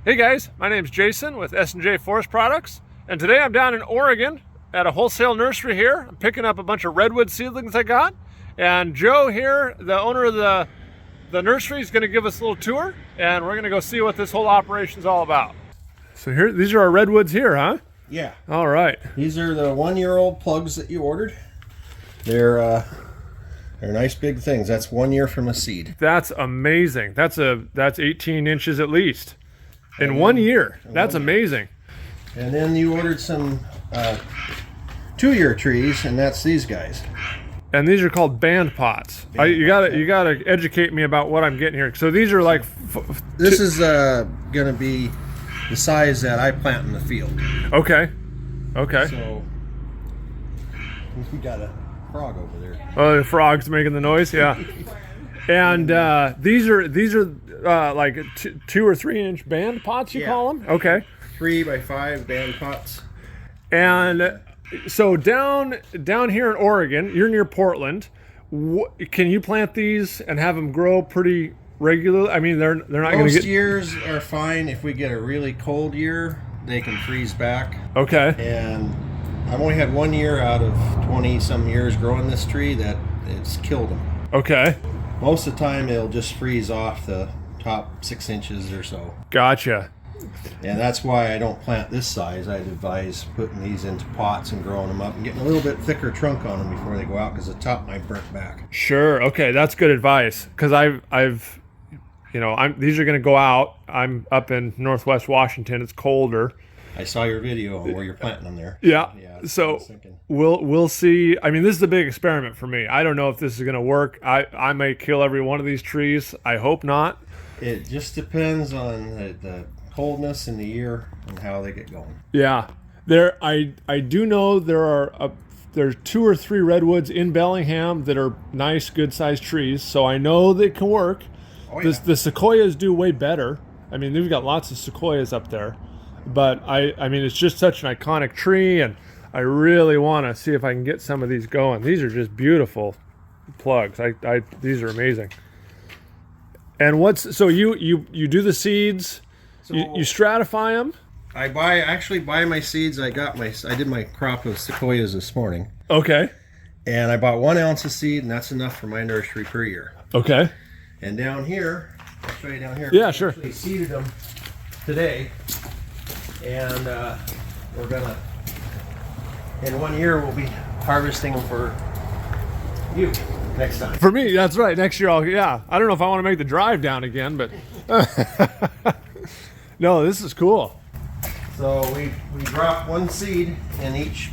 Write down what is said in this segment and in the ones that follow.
Hey guys, my name's Jason with S&J Forest Products, and today I'm down in Oregon at a wholesale nursery here. I'm picking up a bunch of redwood seedlings I got, and Joe here, the owner of the nursery, is going to give us a little tour, and we're going to go see what this whole operation is all about. So here, these are our redwoods here, huh? Yeah. All right. These are the 1-year-old plugs that you ordered. They're nice big things. That's 1 year from a seed. That's amazing. That's 18 inches at least. In 1 year. That's amazing. And then you ordered some 2-year trees, and that's these guys. And these are called band pots. You gotta educate me about what I'm getting here. So these are like this is gonna be the size that I plant in the field. Okay. So we got a frog over there. Oh, the frog's making the noise. Yeah. And these are like 2 or 3 inch band pots, you call them? Okay. 3 by 5 band pots. And so down here in Oregon, you're near Portland. Can you plant these and have them grow pretty regularly? I mean, they're not going to get. Most years are fine. If we get a really cold year, they can freeze back. Okay. And I've only had 1 year out of 20 some years growing this tree that it's killed them. Okay. Most of the time, it'll just freeze off the top 6 inches or so. Gotcha. And that's why I don't plant this size. I'd advise putting these into pots and growing them up and getting a little bit thicker trunk on them before they go out, because the top might burnt back. Sure. Okay, that's good advice. Because these are going to go out. I'm up in Northwest Washington. It's colder. I saw your video on where you're planting them there. Yeah. So we'll see. I mean, this is a big experiment for me. I don't know if this is going to work. I may kill every one of these trees. I hope not. It just depends on the coldness in the year and how they get going. Yeah. I do know there's 2 or 3 redwoods in Bellingham that are nice, good-sized trees. So I know they can work. Oh, yeah. The sequoias do way better. I mean, they've got lots of sequoias up there. But I mean, it's just such an iconic tree, and I really want to see if I can get some of these going. These are just beautiful plugs. These are amazing. And so you do the seeds, so you stratify them? I actually buy my seeds. I did my crop of sequoias this morning. Okay. And I bought 1 ounce of seed, and that's enough for my nursery per year. Okay. And down here, I'll show you down here. Yeah, sure. We seeded them today. And we're gonna, in 1 year, we'll be harvesting them for you next time. For me, that's right. Next year, I don't know if I want to make the drive down again, but no, this is cool. So we drop 1 seed in each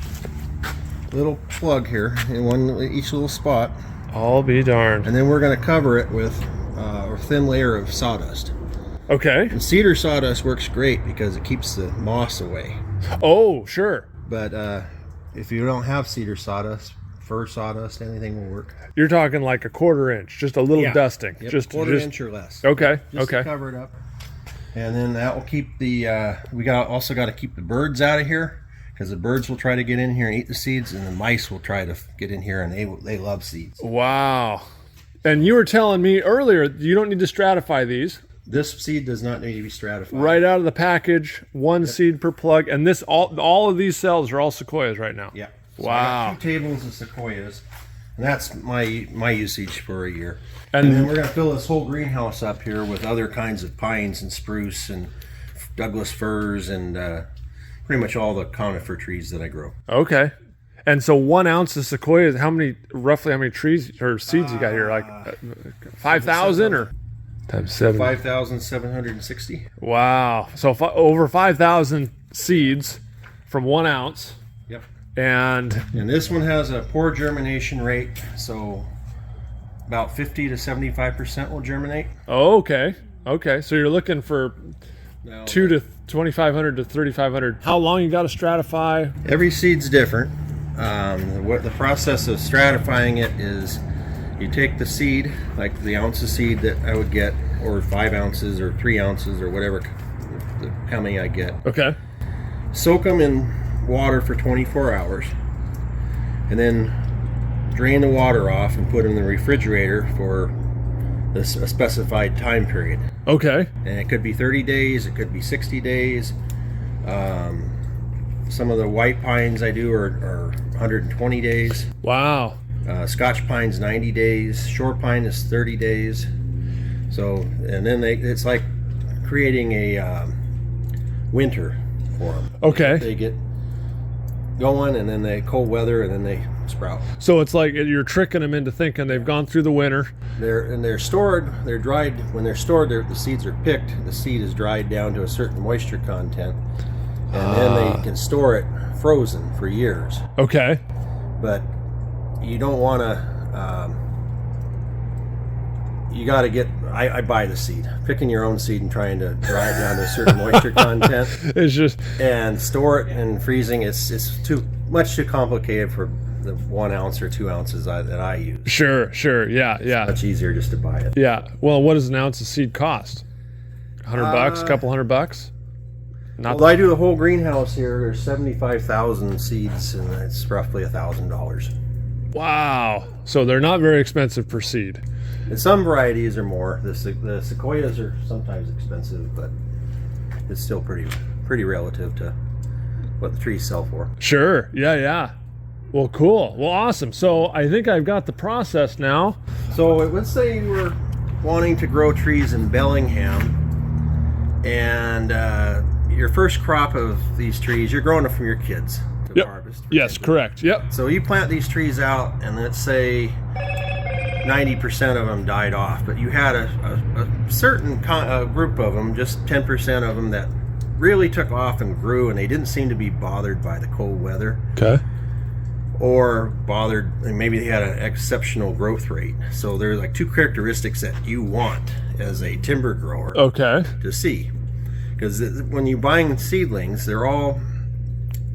little plug here, in each little spot. I'll be darned. And then we're gonna cover it with a thin layer of sawdust. Okay. And cedar sawdust works great because it keeps the moss away. Oh, sure. But if you don't have cedar sawdust, fir sawdust, anything will work. You're talking like a 1/4 inch, just a little dusting. Yep, just 1/4 inch or less. Okay. Just to cover it up. And then that will keep also got to keep the birds out of here, because the birds will try to get in here and eat the seeds, and the mice will try to get in here, and they love seeds. Wow. And you were telling me earlier you don't need to stratify these. This seed does not need to be stratified. Right out of the package, 1 seed per plug, and this all of these cells are all sequoias right now. Yeah. So wow. I got 2 tables of sequoias, and that's my usage for a year. And then we're going to fill this whole greenhouse up here with other kinds of pines and spruce and Douglas firs and pretty much all the conifer trees that I grow. Okay. And so 1 ounce of sequoias, roughly how many trees or seeds you got here? Like 5,000 or? Times 7. 5,760. Wow. So over 5,000 seeds from 1 ounce. Yep. And this one has a poor germination rate, so about 50 to 75% will germinate. Oh, okay. Okay. So you're looking for 2 to 2,500 to 3,500. How long you got to stratify? Every seed's different. The process of stratifying it is, you take the seed, like the ounce of seed that I would get, or 5 ounces or 3 ounces or whatever, how many I get. Okay. Soak them in water for 24 hours, and then drain the water off and put them in the refrigerator for a specified time period. Okay. And it could be 30 days, it could be 60 days. Some of the white pines I do are 120 days. Wow. Scotch pine's 90 days. Shore pine is 30 days. So, and then it's like creating a winter for them. Okay. They get going, and then they cold weather, and then they sprout. So it's like you're tricking them into thinking they've gone through the winter. They're stored. They're dried. When they're stored, the seeds are picked. The seed is dried down to a certain moisture content, and then they can store it frozen for years. Okay. But you don't want to. You got to get. I buy the seed. Picking your own seed and trying to dry it down to a certain moisture content. It's just and store it and freezing. It's too complicated for the 1 ounce or 2 ounces that I use. Sure. Yeah. It's much easier just to buy it. Yeah. Well, what does an ounce of seed cost? $100, couple $100? Well, I do the whole greenhouse here. There's 75,000 seeds, and it's roughly $1,000. Wow. So they're not very expensive per seed. And some varieties are more. The sequoias are sometimes expensive, but it's still pretty relative to what the trees sell for. Sure. Yeah. Well, cool. Well, awesome. So I think I've got the process now. So let's say you were wanting to grow trees in Bellingham, and your first crop of these trees, you're growing them from your kids to harvest. Yes, correct. Yep. So you plant these trees out, and let's say 90% of them died off, but you had a certain group of them, just 10% of them, that really took off and grew, and they didn't seem to be bothered by the cold weather. Okay. Or bothered, and maybe they had an exceptional growth rate. So there's like 2 characteristics that you want as a timber grower to see. Because when you're buying seedlings, they're all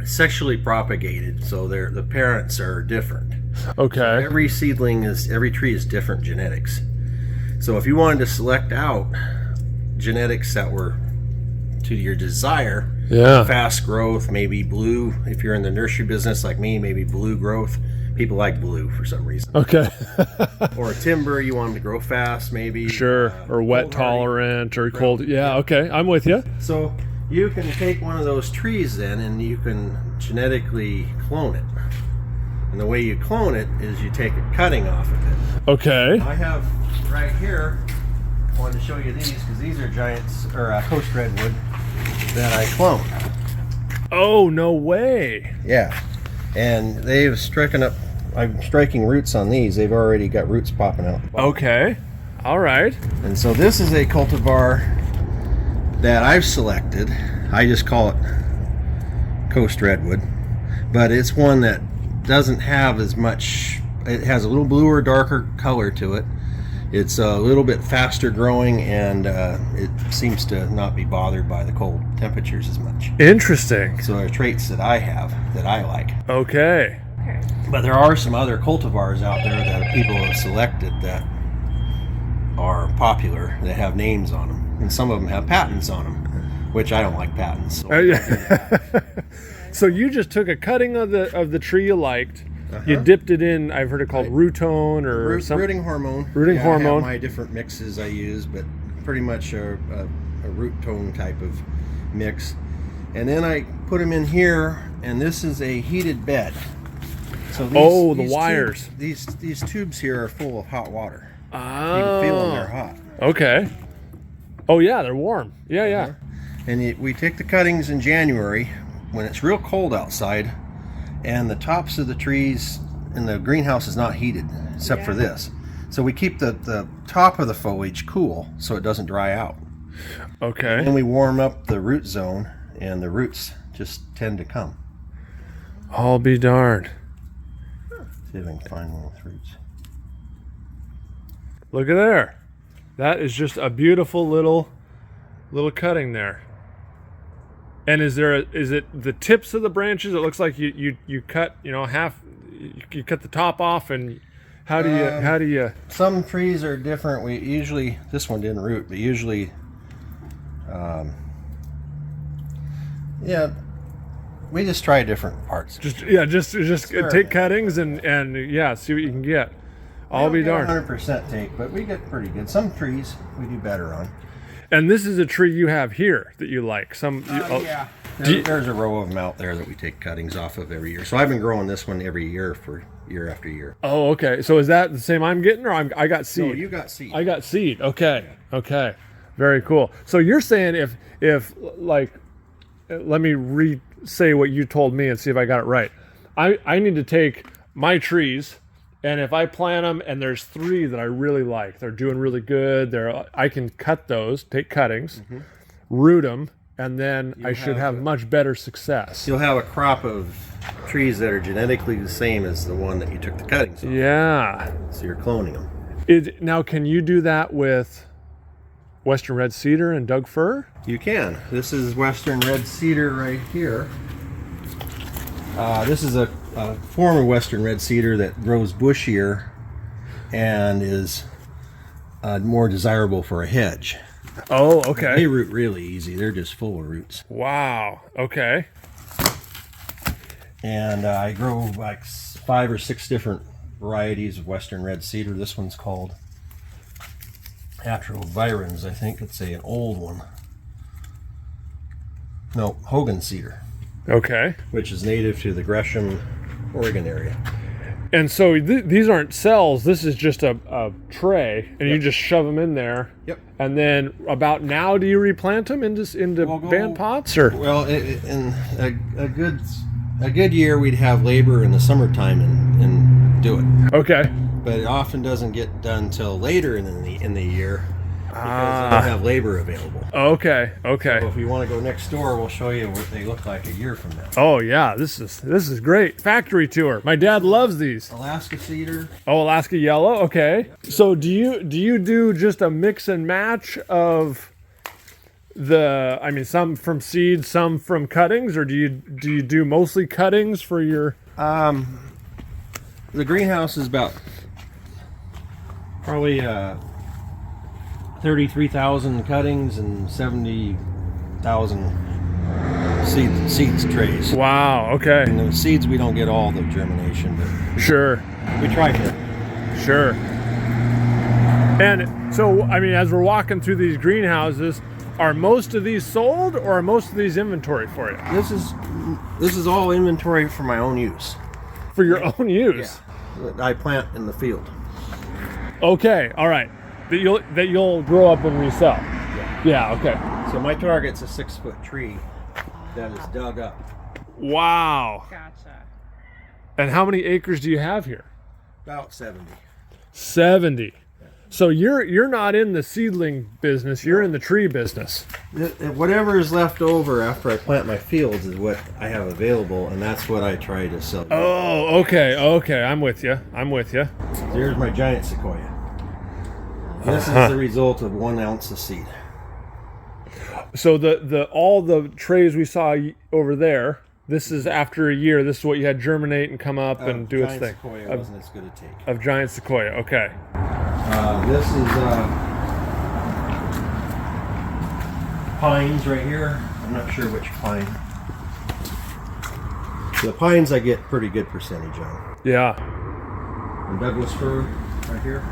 sexually propagated, so the parents are different. Okay. So every tree is different genetics. So if you wanted to select out genetics that were to your desire, fast growth, maybe blue. If you're in the nursery business like me, maybe blue growth. People like blue for some reason. Okay. Or timber, you want them to grow fast, maybe. Sure. Or wet tolerant or cold. Yeah. Okay. I'm with you. So you can take one of those trees then, and you can genetically clone it. And the way you clone it is you take a cutting off of it. Okay. I have right here. I wanted to show you these because these are coast redwood that I cloned. Oh, no way. Yeah. And they've I'm striking roots on these. They've already got roots popping out. Okay. All right. And so this is a cultivar that I've selected. I just call it coast redwood. But it's one that doesn't have as much. It has a little bluer, darker color to it. It's a little bit faster growing, and it seems to not be bothered by the cold temperatures as much. Interesting. So there are traits that I have that I like. Okay. But there are some other cultivars out there that people have selected that are popular, that have names on them. And some of them have patents on them, which I don't like patents. So, so you just took a cutting of the tree you liked. You dipped it in, I've heard it called rutone or something. Rooting hormone. Rooting hormone. I have my different mixes I use, but pretty much a rutone type of mix. And then I put them in here, and this is a heated bed. So the wires. These tubes here are full of hot water. Oh. You can feel them, they're hot. Okay. Oh yeah, they're warm. Yeah. And we take the cuttings in January when it's real cold outside, and the tops of the trees in the greenhouse is not heated except for this. So we keep the top of the foliage cool so it doesn't dry out. Okay. And we warm up the root zone, and the roots just tend to come. I'll be darned. See if I can find one with roots. Look at there. That is just a beautiful little cutting there. And is it the tips of the branches? It looks like you cut half. You cut the top off, and how do you? Some trees are different. We usually, this one didn't root, but usually, we just try different parts. Just take cuttings and see what you can get. I'll be darned. 100% take, but we get pretty good. Some trees we do better on. And this is a tree you have here that you like. Yeah. There's a row of them out there that we take cuttings off of every year. So I've been growing this one every year for year after year. Oh, okay. So is that the same I'm getting, or I got seed? No, you got seed. I got seed. Okay. Yeah. Okay. Very cool. So you're saying if like, let me re-say what you told me and see if I got it right. I need to take my trees, and if I plant them and there's 3 that I really like, they're doing really good, I can cut those, take cuttings, root them, and then I should have much better success. You'll have a crop of trees that are genetically the same as the one that you took the cuttings off. Yeah. So you're cloning them. Now, can you do that with Western red cedar and Doug fir? You can. This is Western red cedar right here. This is a form of Western red cedar that grows bushier and is more desirable for a hedge. Oh, okay. They root really easy. They're just full of roots. Wow. Okay. And I grow like 5 or 6 different varieties of Western red cedar. This one's called Atrovirens. I think it's an old one. No, Hogan cedar. Okay. Which is native to the Gresham, Oregon area. And so these aren't cells. This is just a tray, and you just shove them in there. Yep. And then about now, do you replant them into band pots, or? Well, in a good year, we'd have labor in the summertime and do it. Okay. But it often doesn't get done till later in the year because they don't have labor available. Okay. Okay. So if you want to go next door, we'll show you what they look like a year from now. Oh yeah, this is great. Factory tour. My dad loves these. Alaska cedar. Oh, Alaska yellow. Okay. So do you do just a mix and match of some from seeds, some from cuttings, or do you do mostly cuttings for your? The greenhouse is about probably 33,000 cuttings and 70,000 seeds trays. Wow. Okay. And the seeds, we don't get all the germination, but sure, we try to. Sure. And so, as we're walking through these greenhouses, are most of these sold, or are most of these inventory for you? This is all inventory for my own use. For your own use? Yeah. I plant in the field. Okay. All right. That you'll grow up and resell. Yeah. Okay. So my target's a 6-foot tree that is dug up. Wow. Gotcha. And how many acres do you have here? About 70. 70. So you're not in the seedling business. You're in the tree business. Whatever is left over after I plant my fields is what I have available, and that's what I try to sell. Oh, okay. Okay. I'm with you. Here's my giant sequoia. This is the result of 1 ounce of seed. So all the trays we saw over there, this is after a year. This is what you had germinate and come up and do its thing. Sequoia wasn't as good a take. Of giant sequoia. Okay. This is pines right here. I'm not sure which pine. The pines I get pretty good percentage on. Yeah. And Douglas fir right here.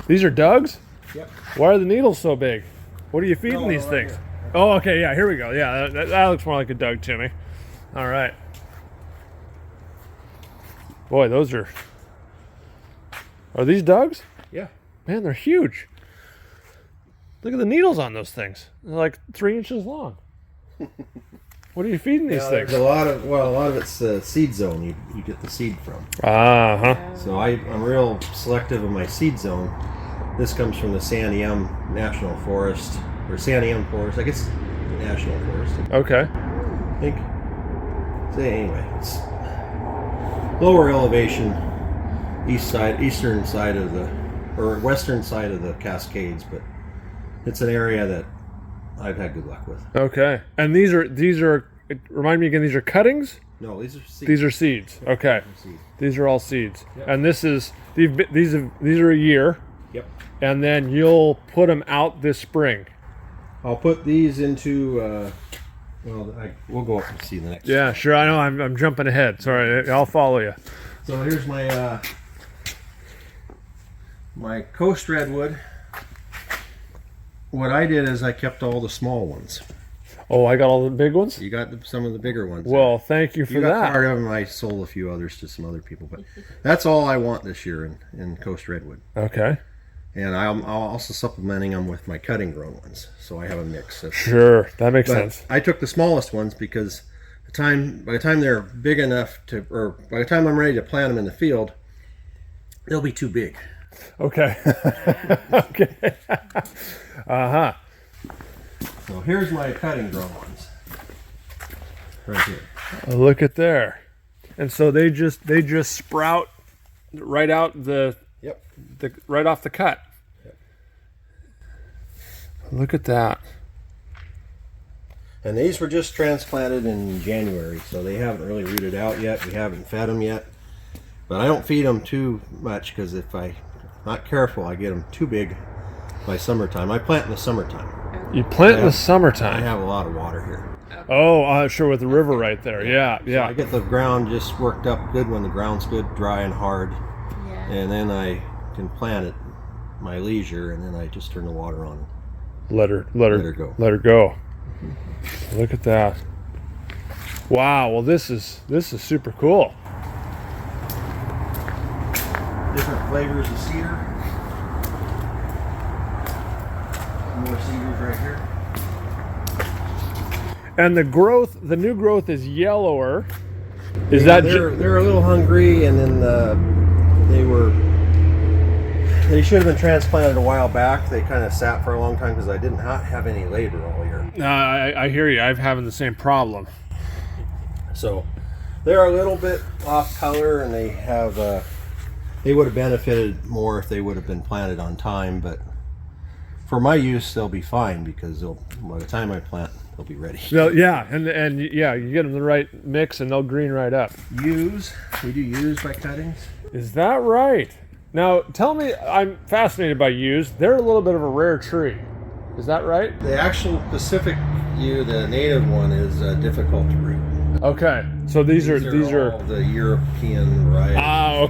These are Doug's? Yep. Why are the needles so big? What are you feeding these right things? here. Oh, okay. Yeah, here we go. Yeah, that looks more like a Doug to me. All right. Boy, those are these Doug's? Yeah. Man, they're huge. Look at the needles on those things. They're like 3 inches long. What are you feeding these things? There's a lot of it's the seed zone you get the seed from. Uh-huh. So I'm real selective of my seed zone. This comes from the Santiam National Forest, or Santiam Forest. I guess National Forest. Okay. I think. So anyway, it's lower elevation, western side of the Cascades, but it's an area that I've had good luck with. Okay. And these are remind me again, these are cuttings? No, these are seeds. These are seeds. Okay. These are all seeds. Yep. And these are a year. Yep. And then you'll put them out this spring. I'll put these into we'll go up and see the next. Yeah, sure. I know I'm jumping ahead. Sorry. I'll follow you. So here's my my coast redwood. what I did is I kept all the small ones. Oh, I got all the big ones? You got some of the bigger ones. Well, thank you for you got that. Part of them. I sold a few others to some other people, but that's all I want this year in Coast Redwood. Okay. And I'm also supplementing them with my cutting grown ones, so I have a mix. Sure, that makes sense. I took the smallest ones because by the time they're big enough to, or by the time I'm ready to plant them in the field, they'll be too big. Okay. Okay. Uh-huh. So here's my cutting grown ones. Right here. Look at there. And so they just sprout right out right off the cut. Yep. Look at that. And these were just transplanted in January, so they haven't really rooted out yet. We haven't fed them yet. But I don't feed them too much because if I'm not careful, I get them too big by summertime. I plant in the summertime. You plant in the summertime? I have a lot of water here. Oh, sure, with the river right there. Yeah. So I get the ground just worked up good when the ground's good, dry and hard. Yeah. And then I can plant it my leisure, and then I just turn the water on. Let her go. Let her go. Look at that. Wow, well this is super cool. Different flavors of cedar. More cedars right here. And the new growth is yellower. They're a little hungry, and then they should have been transplanted a while back. They kind of sat for a long time because I did not have any labor all year. I hear you. I'm having the same problem. So they're a little bit off color, and they would have benefited more if they would have been planted on time. But for my use, they'll be fine because by the time I plant, they'll be ready. Yeah, and yeah, you get them the right mix, and they'll green right up. We do use by cuttings. Is that right? Now, tell me, I'm fascinated by yews. They're a little bit of a rare tree. Is that right? The actual Pacific yew, the native one, is difficult to root. Okay, so these are all the European varieties.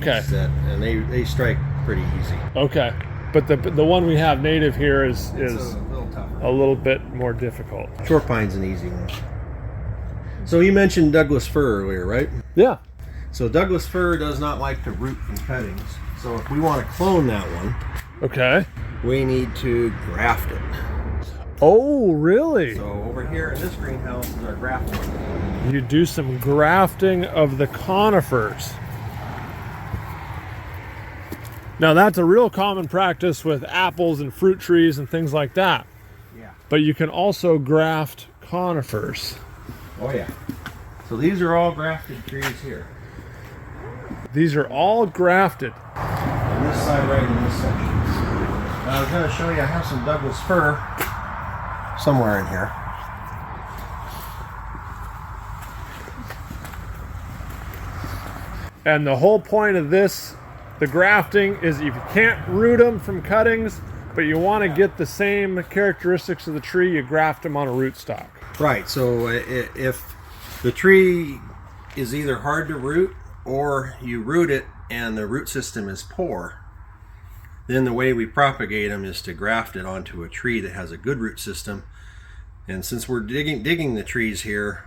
Okay. And they strike pretty easy. Okay, but the one we have native here is a little tougher. A little bit more difficult. Short pine's an easy one. So you mentioned Douglas fir earlier, right? Yeah. So Douglas fir does not like to root from cuttings. So if we want to clone that one, okay, we need to graft it. Oh, really? So over here in this greenhouse is our grafting. You do some grafting of the conifers. Now that's a real common practice with apples and fruit trees and things like that. Yeah. But you can also graft conifers. Oh yeah. So these are all grafted trees here. These are all grafted. On this side right in this section. Now I was going to show you, I have some Douglas fir somewhere in here. And the whole point of this, the grafting, is if you can't root them from cuttings, but you want to get the same characteristics of the tree, you graft them on a rootstock. Right, so if the tree is either hard to root or you root it and the root system is poor, then the way we propagate them is to graft it onto a tree that has a good root system. And since we're digging the trees here,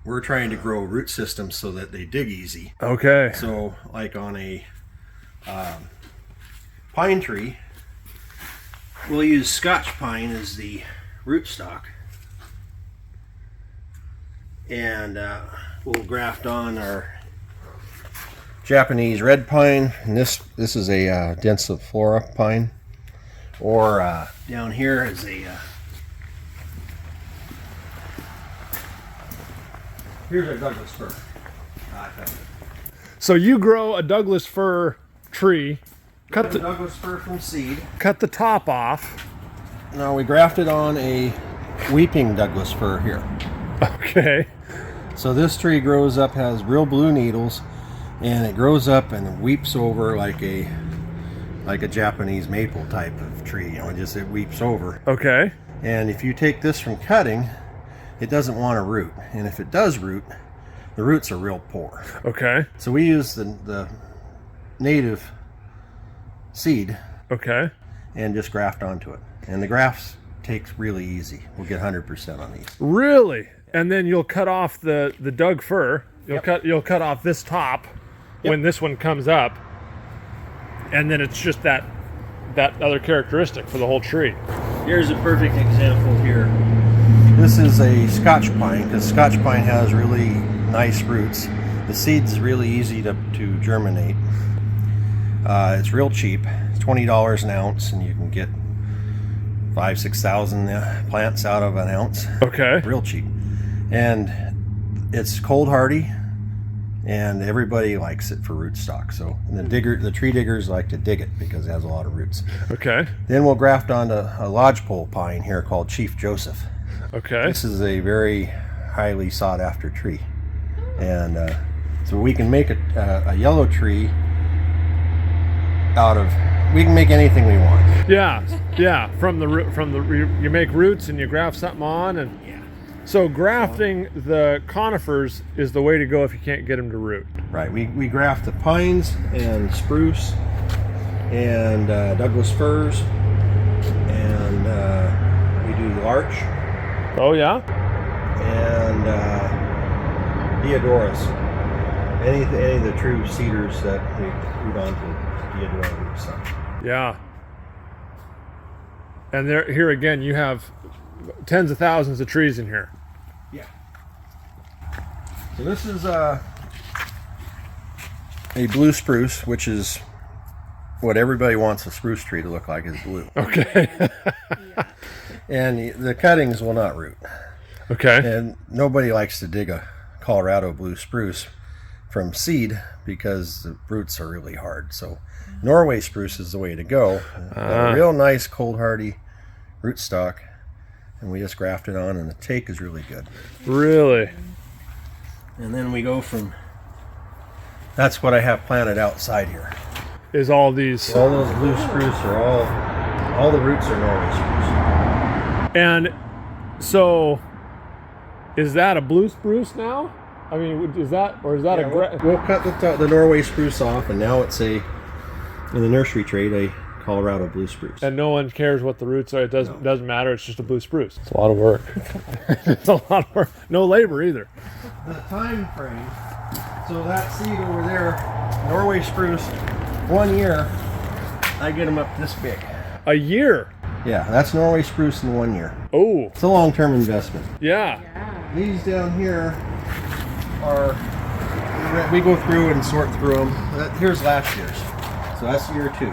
we're trying to grow root systems so that they dig easy. Okay. So like on a pine tree, we'll use Scotch pine as the rootstock. And we'll graft on our Japanese red pine, and this is a densiflora pine, or down here is a here's a Douglas fir. So you grow a Douglas fir tree, cut the Douglas fir from seed, cut the top off. Now we grafted on a weeping Douglas fir here. Okay. So this tree grows up, has real blue needles, and it grows up and weeps over like a Japanese maple type of tree. It weeps over. Okay. And if you take this from cutting, it doesn't want to root. And if it does root, the roots are real poor. Okay. So we use the native seed. Okay. And just graft onto it. And the grafts takes really easy. We'll get 100% on these. Really? And then you'll cut off the Doug fir. You'll cut off this top when this one comes up, and then it's just that other characteristic for the whole tree. Here's a perfect example here. This is a Scotch pine, because Scotch pine has really nice roots. The seed's really easy to germinate. It's real cheap. It's $20 an ounce, and you can get 5,000-6,000 plants out of an ounce. Okay. Real cheap. And it's cold hardy, and everybody likes it for rootstock. So the tree diggers like to dig it because it has a lot of roots. Okay. Then we'll graft onto a lodgepole pine here called Chief Joseph. Okay. This is a very highly sought after tree, and so we can make a yellow tree out of. We can make anything we want. Yeah. From the you make roots and you graft something on, and so grafting the conifers is the way to go if you can't get them to root. Right. We graft the pines and spruce and Douglas firs, and we do larch. Oh yeah. And Deodoras. Any of the true cedars that we root onto Deodora root stuff. Yeah. And here again, you have tens of thousands of trees in here. Yeah. So this is a blue spruce, which is what everybody wants a spruce tree to look like, is blue. Okay. And the cuttings will not root. Okay. And nobody likes to dig a Colorado blue spruce from seed because the roots are really hard. So Norway spruce is the way to go. A real nice cold hardy rootstock, and we just graft it on, and the take is really good. Really? And then we go from, that's what I have planted outside here. Is all these. All those blue spruce are all the roots are Norway spruce. And so, is that a blue spruce now? I mean, is that We'll cut the Norway spruce off, and now it's in the nursery trade, a Colorado blue spruce. And no one cares what the roots are. It doesn't matter. It's just a blue spruce. It's a lot of work. It's a lot of work. No labor either. The time frame. So that seed over there, Norway spruce, 1 year, I get them up this big. A year? Yeah, that's Norway spruce in 1 year. Oh. It's a long-term investment. Yeah. These down here are, we go through and sort through them. Here's last year's. So that's year 2.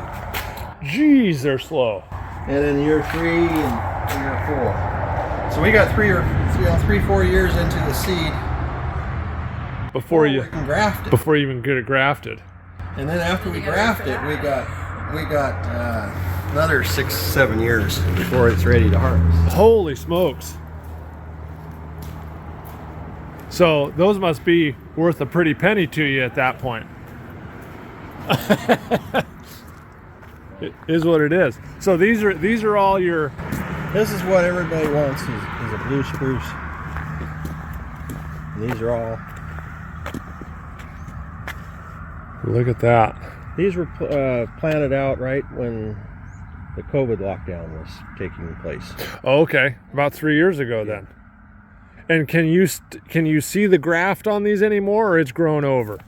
Jeez, they're slow. And then year 3 and year 4. So we got 3-4 years into the seed before we can graft it. Before you even get it grafted. And then after we graft it, we got another 6-7 years before it's ready to harvest. Holy smokes. So those must be worth a pretty penny to you at that point. It is what it is. So these are all your. This is what everybody wants is a blue spruce. And these are all. Look at that. These were planted out right when the COVID lockdown was taking place. Oh, okay, about 3 years ago then. And can you see the graft on these anymore, or it's grown over?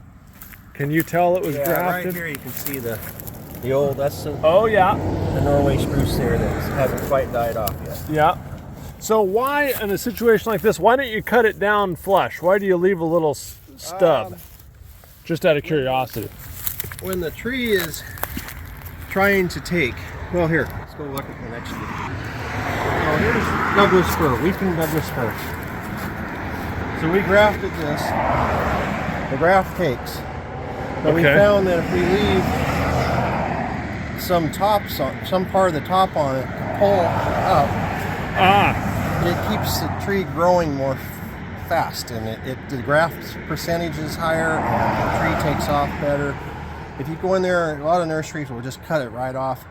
Can you tell it was grafted? Right here you can see the old. That's the the Norway spruce there that hasn't quite died off yet. Yeah. So why, in a situation like this, why don't you cut it down flush? Why do you leave a little stub? Just out of curiosity. When the tree is trying to take, well, here, let's go look at the next one. Oh, here's Douglas fir, weeping Douglas fir. So we grafted this. The graft takes. But we found that if we leave some part of the top on it to pull up, it keeps the tree growing more fast, and the graft percentage is higher, and the tree takes off better. If you go in there, a lot of nurseries will just cut it right off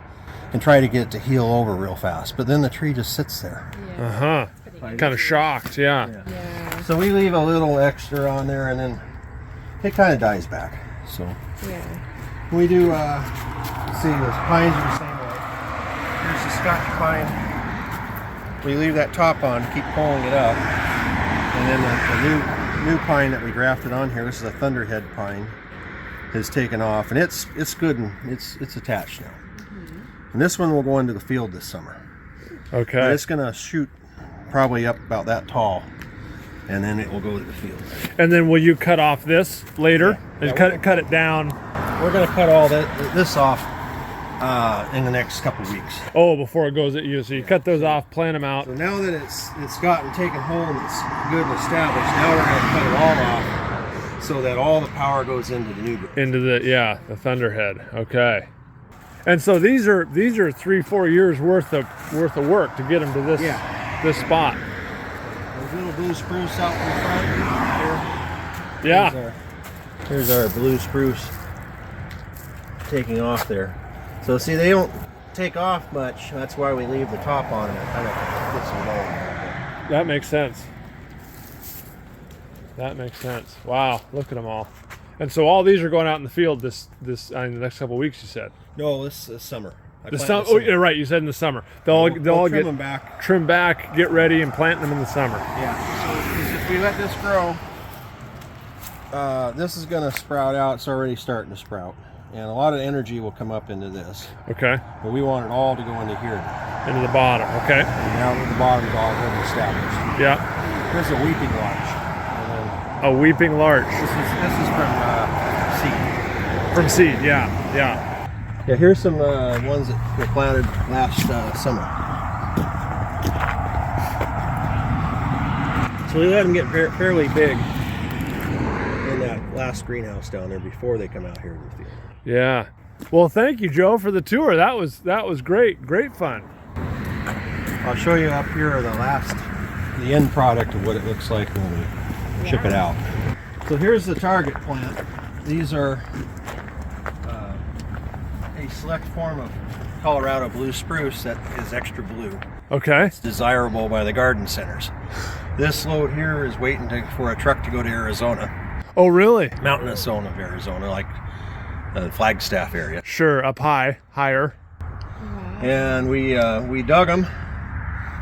and try to get it to heal over real fast, but then the tree just sits there. Yeah. Kind of shocked, yeah. So we leave a little extra on there, and then it kind of dies back. So we do. See, the pines are the same way. Here's the Scotch pine. we leave that top on, keep pulling it up, and then the new pine that we grafted on here, this is a thunderhead pine, has taken off, and it's good and it's attached now. And this one will go into the field this summer. Okay. But it's gonna shoot probably up about that tall, and then it will go to the field. And then will you cut off this later and cut it down? We're gonna cut all this off in the next couple weeks. Oh, before it goes at you. So you cut those off, plant them out. So now that it's gotten taken hold and it's good and established, now we're gonna cut it all off so that all the power goes into the new growth. Into the thunderhead. Okay. And so these are 3-4 years worth of work to get them to this this spot. There's little blue spruce out in front here. Yeah. Here's our blue spruce taking off there. So see, they don't take off much. That's why we leave the top on them. It kind of gets them going. That makes sense. That makes sense. Wow, look at them all. And so all these are going out in the field in the next couple of weeks, you said? No, this summer. Oh, yeah, right. You said in the summer. They'll all trim get them back. Trim back, get ready, and plant them in the summer. Yeah. So if we let this grow, this is going to sprout out. It's already starting to sprout, and a lot of energy will come up into this. Okay. But we want it all to go into here. Into the bottom. Okay. And now the bottom's already established. Yeah. This is a weeping larch. A weeping larch. This is from seed. From seed. Yeah. Yeah. Yeah, here's some ones that were planted last summer. So we let them get fairly big in that last greenhouse down there before they come out here in the field. Yeah. Well, thank you, Joe, for the tour. That was great. Great fun. I'll show you up here the end product of what it looks like when we ship it out. So here's the target plant. These are a select form of Colorado blue spruce that is extra blue. Okay. It's desirable by the garden centers. This load here is waiting for a truck to go to Arizona. Oh, really? Mountainous zone of Arizona, like the Flagstaff area. Sure, up higher. And we dug them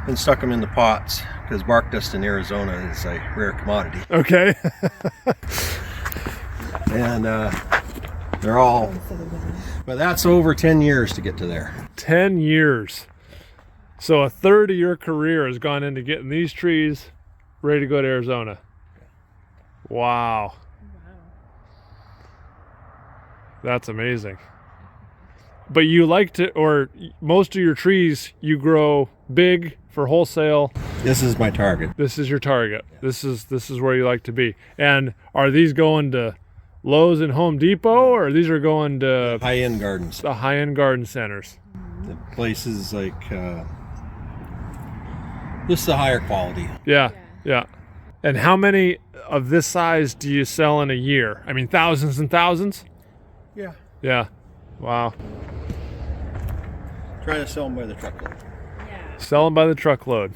and stuck them in the pots because bark dust in Arizona is a rare commodity. Okay. And they're all, but that's over 10 years to get to there. 10 years. So a third of your career has gone into getting these trees ready to go to Arizona. Wow. That's amazing. But you like to, or most of your trees you grow big for wholesale. This is my target. This is your target. Yeah. This is where you like to be. And are these going to Lowe's and Home Depot, or these are going to high-end gardens? The high-end garden centers. The places like just the higher quality. Yeah. And how many of this size do you sell in a year? I mean, thousands and thousands? Yeah. Wow. Try to sell them by the truckload. Yeah. Sell them by the truckload.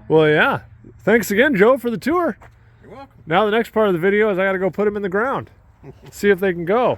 Well, yeah. Thanks again, Joe, for the tour. You're welcome. Now the next part of the video is I got to go put them in the ground. See if they can go.